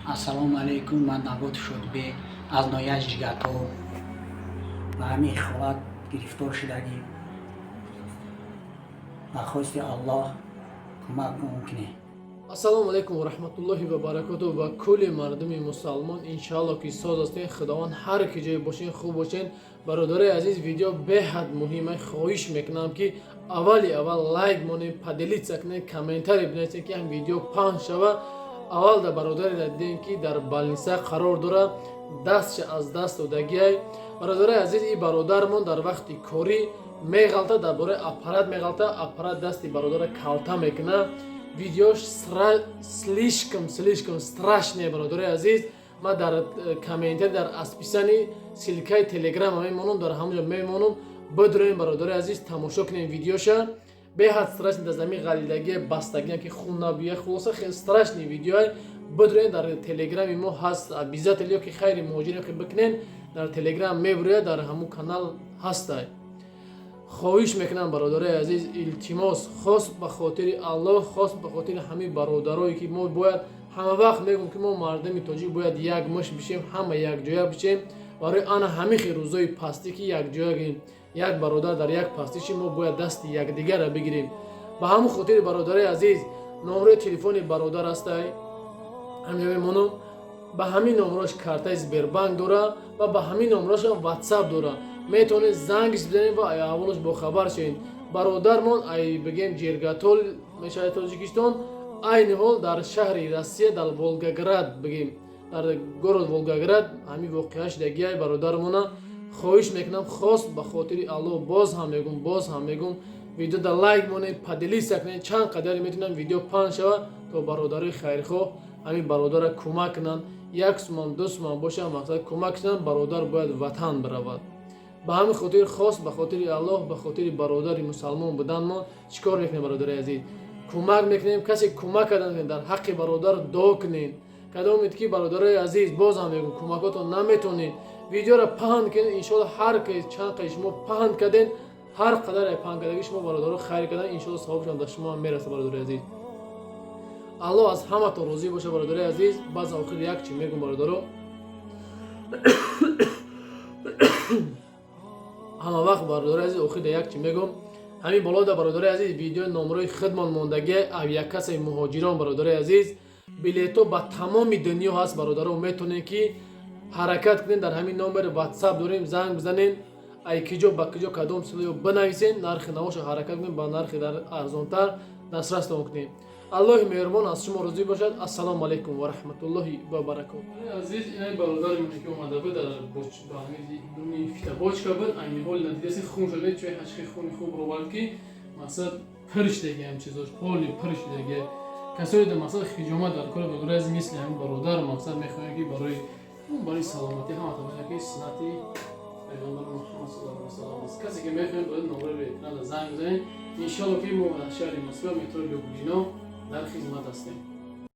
ассалому алайкум, ман Набод Шодбе аз ноҳияи Ҷигатҳо ба ҳамин ҳолат гирифтор шудагӣ. дархости Аллоҳ кӯмак мумкине. ассалому алайкум ва раҳматуллоҳи ва баракатуҳу ба кулли мардуми мусалмон. Иншаалло ки соз ҳастем. Худованд ҳар ки ҷое бошен хуб бошен. Бародари азиз, видео беҳад муҳима. хоҳиш мекунам ки аввал лайк монем, поделиться кунем, комментарий бинависем ки ҳам видео паҳн шава. аввал да бародари дидем ки дар балниса қарор дорад, дастша аз даст додагиай. Бародари азиз, ин бародармон дар вақти корӣ меғалта, дар бораи аппарат меғалта, аппарат дасти бародара калта мекуна. Видеош слишком страшне, бародари азиз. Ма дар комментари дар асписани силкаи телеграма мемонам, дар ҳамонҷо мемонам. Бидроем бародари азиз, тамошо кунем видеоша. Беҳад страшне, дар замин ғалидагӣ, бастагӣ ки хун набиёд, хулоса хеле страшни видеоай. Бидроем, дар телеграми мо ҳаст, обязательно ки хайри муҳоҷирин ки бикунен, дар телеграм мебурад, дар ҳамун канал ҳастай. хоҳиш мекунам бародари азиз, илтимос, хос ба хотири Аллоҳ, хос ба хотири ҳамин бародарое ки мо бояд ҳама вақт мегӯем ки мо мардуми тоҷик бояд як муш бишем, ҳама якҷоя бишем. барои ана ҳамин хел рӯзои пастӣ ки якҷоягем, як бародар дар як пастиши, мо бояд дасти якдигара бигирем. ба ҳамун хотири бародари азиз, номери телефони бародар ҳастай, ҳамин мемонам. ба ҳамин номерош картаи Сбербанк дора ва ба ҳамин номерош WhatsApp дора. метавонед зангиш бизанед ва аҳволаш бохабар шавед. бародармон ай бигем Ҷергатол мешавад Тоҷикистон, айни ҳол дар шаҳри Россия, дар Волгоград бигем, дар город Волгоград ҳамин воқеаш дагиай бародармона. хоҳиш мекунам, хос ба хотири Аллоҳ боз ҳам мегӯм, видеода лайк монед, поделиться кунед, чанд қадаре метавонам видео паҳн шава, то бародари хайрхоҳ ҳамин бародара кӯмак кунанд. 1 суман 2 суман бошад, мақсад кӯмак кунанд, бародар бояд ватан биравад. ба ҳамин хотир, хос ба хотири Аллоҳ, ба хотири бародари мусалмон будан мо чикор мекунем бародари азиз? кӯмак мекунем. касе кӯмак кардан дар ҳаққи бародар дуо кунед. кадомед ки бародари азиз, боз ҳам мегӯм, кӯмакотон наметонед, видеоро паҳн кунед. иншоалло ҳар чанд қади шумо паҳн карден, ҳар қадар паҳн кардаги шумо бародаро хайр кардан, иншоалло савобшон дар шумо мерасад бародари азиз. аллоҳ аз ҳаматон розӣ боша бародари азиз. баъз охир як чи мегӯм бародаро, ҳама вақт бародари азиз охир як чи мегӯм. ҳамин болода бародари азиз, видеои номерои хидмат мондаги авиакасаи муҳоҷирон бародари азиз. билето ба тамоми дунё ҳаст бародаро, метавонед ки ҳаракат кунед. дар ҳамин номери WhatsApp дорем, занг бизанед, ай киҷо ба киҷо кадом силоё бинависен, нархи навоша ҳаракат кунед, ба нархи дар арзонтар дастрас кунед. аллоҳи меҳрубон аз шумо розӣ бошад. ассалому алайкум ва раҳматуллоҳи ва баракатуҳу. азиз, ин бародари мон ки омада буд дар дуни фитабочка буд, айни ҳол надидаси хун шуда, чӯи ҳашқи хуни хуб робард ки мақсад пиршдаги ҳам чизош, ҳоли пиршдаги касои да мақсад хиҷомат дар кори бародари азиз мисли ҳамин бародар мақсад мехоҳем ки барои саломатӣ ҳаматон ки суннати пайғамбари Муҳаммад саллаллоҳу алайҳи ва саллам аст. касе ки мехоҳем барои номеро экрана занг бизанед. иншоалло ки мо дар шаҳри Москва, метрои Любино дар хизмат ҳастем.